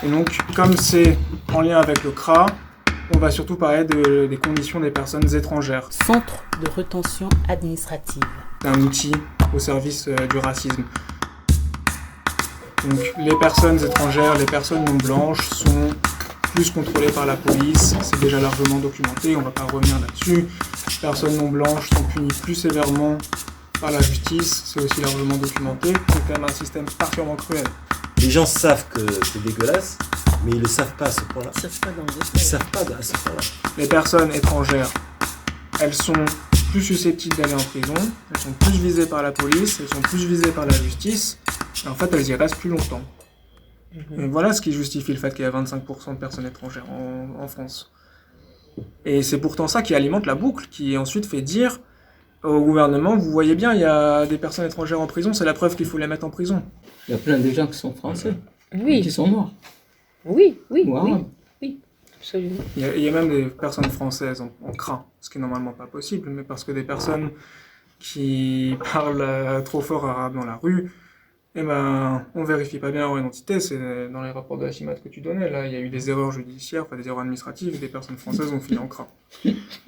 Et donc, comme c'est en lien avec le CRA, on va surtout parler des conditions des personnes étrangères. Centre de rétention administrative. C'est un outil au service du racisme. Donc, les personnes étrangères, les personnes non blanches sont plus contrôlées par la police. C'est déjà largement documenté, on ne va pas revenir là-dessus. Les personnes non blanches sont punies plus sévèrement par la justice, c'est aussi largement documenté. C'est quand même un système particulièrement cruel. Les gens savent que c'est dégueulasse, mais ils ne le savent pas à ce point-là. Ils ne savent pas dans le détail. Ils ne savent pas à ce point-là. Les personnes étrangères, elles sont plus susceptibles d'aller en prison, elles sont plus visées par la police, elles sont plus visées par la justice, et en fait elles y restent plus longtemps. Et voilà ce qui justifie le fait qu'il y a 25% de personnes étrangères en France. Et c'est pourtant ça qui alimente la boucle, qui ensuite fait dire au gouvernement, vous voyez bien, il y a des personnes étrangères en prison, c'est la preuve qu'il faut les mettre en prison. Il y a plein de gens qui sont français, Oui. qui sont noirs. Oui, Wow. absolument. Il y a même des personnes françaises en CRA, ce qui est normalement pas possible, mais parce que des personnes qui parlent trop fort arabe dans la rue, eh ben, on vérifie pas bien leur identité. C'est dans les rapports de la CIMAD que tu donnais, là, il y a eu des erreurs judiciaires, enfin des erreurs administratives, et des personnes françaises ont fini en CRA.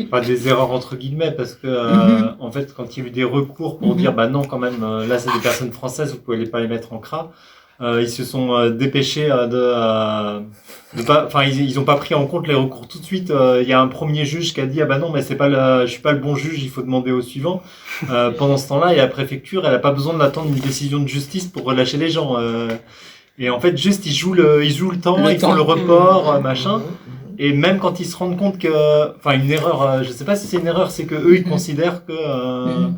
Pas des erreurs entre guillemets, parce que en fait, quand il y a eu des recours pour dire bah non, quand même, là c'est des personnes françaises, vous pouvez pas les mettre en CRA. Ils se sont dépêchés de pas, enfin ils ont pas pris en compte les recours tout de suite. Il y a un premier juge qui a dit ah bah non, mais c'est pas je suis pas le bon juge, il faut demander au suivant. Pendant ce temps-là, il y a la préfecture, elle a pas besoin d'attendre une décision de justice pour relâcher les gens. Et en fait, juste ils jouent le temps, ils font le report, machin. Et même quand ils se rendent compte que, enfin une erreur, je sais pas si c'est une erreur, c'est que eux ils considèrent que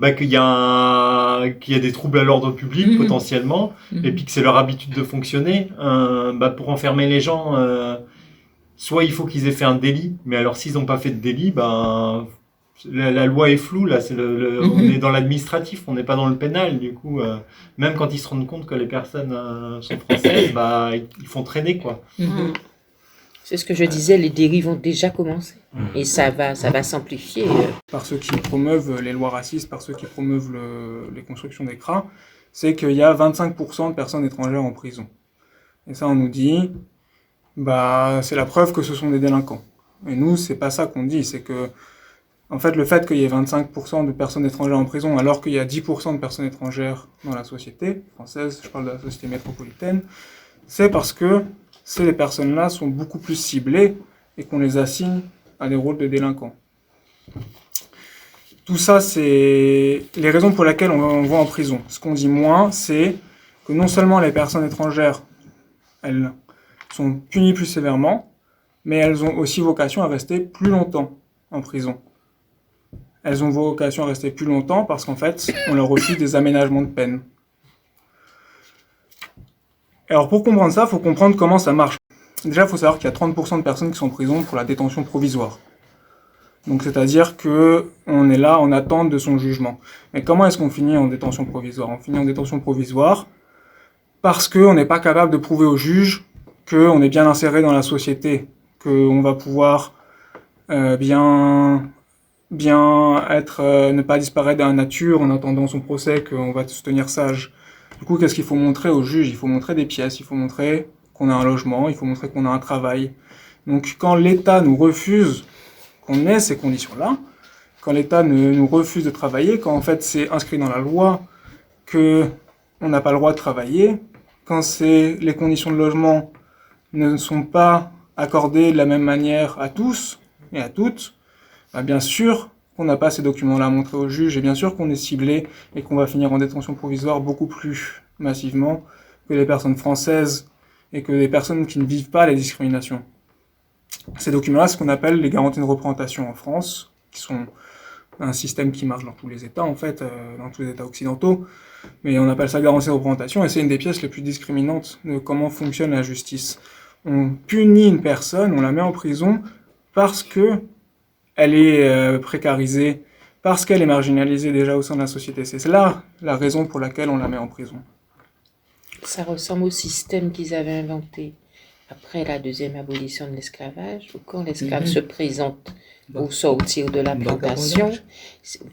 qu'il y a des troubles à l'ordre public potentiellement, et puis que c'est leur habitude de fonctionner. Pour enfermer les gens, soit il faut qu'ils aient fait un délit, mais alors s'ils n'ont pas fait de délit, la loi est floue là. On est dans l'administratif, on n'est pas dans le pénal. Du coup, même quand ils se rendent compte que les personnes sont françaises, ils font traîner quoi. C'est ce que je disais, les dérives ont déjà commencé. Et ça va s'amplifier. Par ceux qui promeuvent les lois racistes, par ceux qui promeuvent les constructions des CRA, c'est qu'il y a 25% de personnes étrangères en prison. Et ça, on nous dit, c'est la preuve que ce sont des délinquants. Et nous, c'est pas ça qu'on dit, c'est que, en fait, le fait qu'il y ait 25% de personnes étrangères en prison, alors qu'il y a 10% de personnes étrangères dans la société française, je parle de la société métropolitaine, c'est parce que ces personnes-là sont beaucoup plus ciblées et qu'on les assigne à des rôles de délinquants. Tout ça, c'est les raisons pour lesquelles on va en prison. Ce qu'on dit moins, c'est que non seulement les personnes étrangères, elles sont punies plus sévèrement, mais elles ont aussi vocation à rester plus longtemps en prison. Elles ont vocation à rester plus longtemps parce qu'en fait, on leur refuse des aménagements de peine. Alors pour comprendre ça, il faut comprendre comment ça marche. Déjà, il faut savoir qu'il y a 30% de personnes qui sont en prison pour la détention provisoire. Donc c'est-à-dire qu'on est là en attente de son jugement. Mais comment est-ce qu'on finit en détention provisoire ? On finit en détention provisoire parce qu'on n'est pas capable de prouver au juge qu'on est bien inséré dans la société, qu'on va pouvoir bien être, ne pas disparaître dans la nature en attendant son procès, qu'on va se tenir sage. Du coup, qu'est-ce qu'il faut montrer au juge ? Il faut montrer des pièces, il faut montrer qu'on a un logement, il faut montrer qu'on a un travail. Donc quand l'État nous refuse qu'on ait ces conditions-là, quand l'État nous refuse de travailler, quand en fait c'est inscrit dans la loi qu'on n'a pas le droit de travailler, quand les conditions de logement ne sont pas accordées de la même manière à tous et à toutes, bien sûr qu'on n'a pas ces documents-là à montrer au juge, et bien sûr qu'on est ciblé et qu'on va finir en détention provisoire beaucoup plus massivement que les personnes françaises et que les personnes qui ne vivent pas les discriminations. Ces documents-là, c'est ce qu'on appelle les garanties de représentation en France, qui sont un système qui marche dans tous les États, en fait, dans tous les États occidentaux, mais on appelle ça garantie de représentation, et c'est une des pièces les plus discriminantes de comment fonctionne la justice. On punit une personne, on la met en prison parce que elle est précarisée, parce qu'elle est marginalisée déjà au sein de la société. C'est là la raison pour laquelle on la met en prison. Ça ressemble au système qu'ils avaient inventé après la deuxième abolition de l'esclavage, ou quand l'esclave se présente au sortir de la plantation,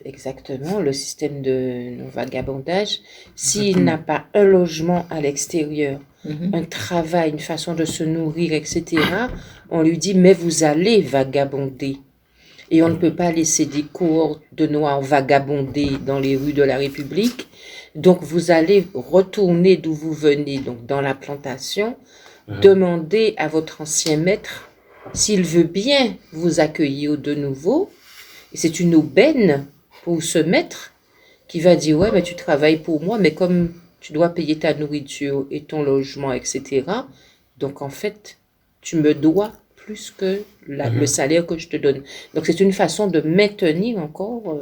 exactement, le système de vagabondage, s'il n'a pas un logement à l'extérieur, un travail, une façon de se nourrir, etc., on lui dit, mais vous allez vagabonder. Et on ne peut pas laisser des cohortes de Noirs vagabonder dans les rues de la République. Donc, vous allez retourner d'où vous venez, donc dans la plantation, demander à votre ancien maître s'il veut bien vous accueillir de nouveau. Et c'est une aubaine pour ce maître qui va dire, ouais, mais tu travailles pour moi, mais comme tu dois payer ta nourriture et ton logement, etc., donc en fait, tu me dois plus que le salaire que je te donne. Donc c'est une façon de maintenir encore...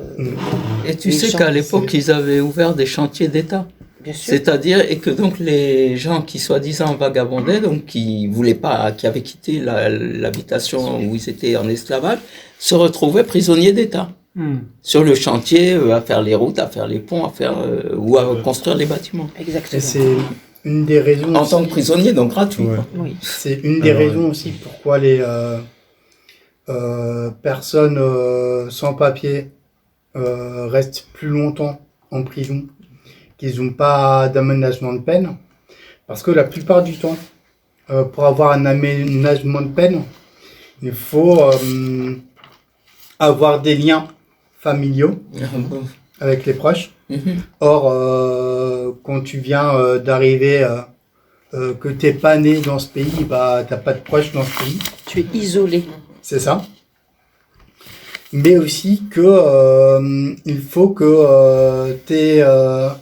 Et tu sais qu'à l'époque, ils avaient ouvert des chantiers d'État. Bien sûr. C'est-à-dire, et que donc les gens qui soi-disant vagabondaient, donc qui voulaient pas, qui avaient quitté l'habitation où ils étaient en esclavage, se retrouvaient prisonniers d'État. Sur le chantier, à faire les routes, à faire les ponts, ou à construire les bâtiments. Exactement. Et c'est une des raisons... En tant que prisonnier, donc gratuit. Ouais. Quoi. Oui. C'est une des raisons aussi pourquoi les personnes sans papier restent plus longtemps en prison, qu'ils n'ont pas d'aménagement de peine. Parce que la plupart du temps, pour avoir un aménagement de peine, il faut avoir des liens familiaux avec les proches. Or, quand tu viens d'arriver, que t'es pas né dans ce pays, bah t'as pas de proches dans ce pays. Tu es isolé. C'est ça. Mais aussi que il faut que t'aies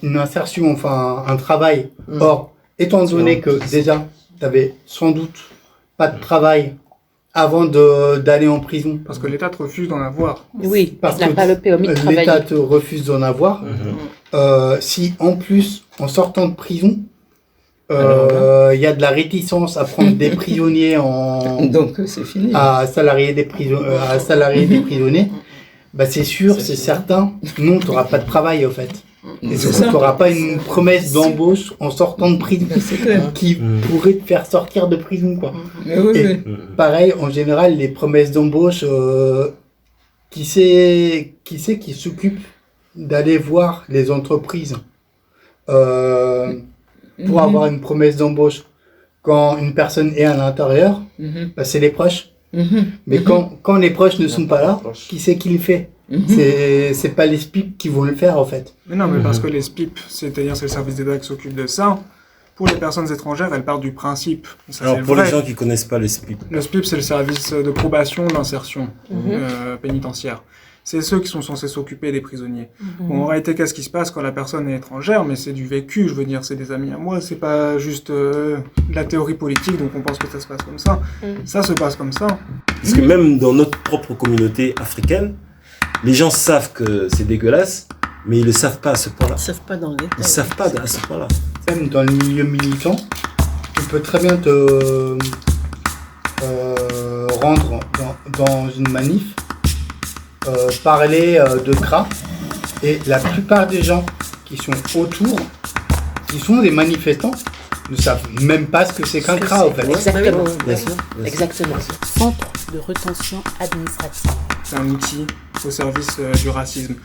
une insertion, enfin un travail. Or, étant donné que déjà t'avais sans doute pas de travail avant d'aller en prison. Parce que l'État te refuse d'en avoir. Oui, Parce tu n'as que pas le permis de travailler. l'État te refuse d'en avoir. Si en plus, en sortant de prison, il y a de la réticence à prendre des prisonniers Donc c'est fini. à salarier des prisonniers, bah c'est sûr, c'est certain, non, tu n'auras pas de travail en fait. Et C'est tu ça. n'auras pas une promesse d'embauche en sortant de prison C'est clair. qui pourrait te faire sortir de prison, quoi. Mais oui, Et oui. pareil, en général, les promesses d'embauche, qui s'occupe d'aller voir les entreprises pour avoir une promesse d'embauche quand une personne est à l'intérieur, bah, c'est les proches. Mais quand les proches ne sont pas là, qui c'est qui le fait? C'est pas les SPIP qui vont le faire en fait. Mais non, mais parce que les SPIP, c'est-à-dire c'est le service d'État qui s'occupe de ça, pour les personnes étrangères, elles partent du principe. Ça, Alors c'est pour vrai. les gens qui connaissent pas les SPIP, Le SPIP, c'est le service de probation d'insertion pénitentiaire. C'est ceux qui sont censés s'occuper des prisonniers. Bon, en réalité, qu'est-ce qui se passe quand la personne est étrangère? Mais c'est du vécu, je veux dire, c'est des amis à moi, c'est pas juste de la théorie politique, donc on pense que ça se passe comme ça. Ça se passe comme ça. parce que même dans notre propre communauté africaine, les gens savent que c'est dégueulasse, mais ils le savent pas à ce point-là. Ils savent pas dans le détail. Ils savent pas à ce point-là. Même dans le milieu militant, tu peux très bien te rendre dans une manif, parler de CRA, et la plupart des gens qui sont autour, qui sont des manifestants, ne savent même pas ce que c'est qu'un CRA en fait. Exactement. Bien sûr. Exactement. Centre de retention administrative. C'est un outil au service du racisme.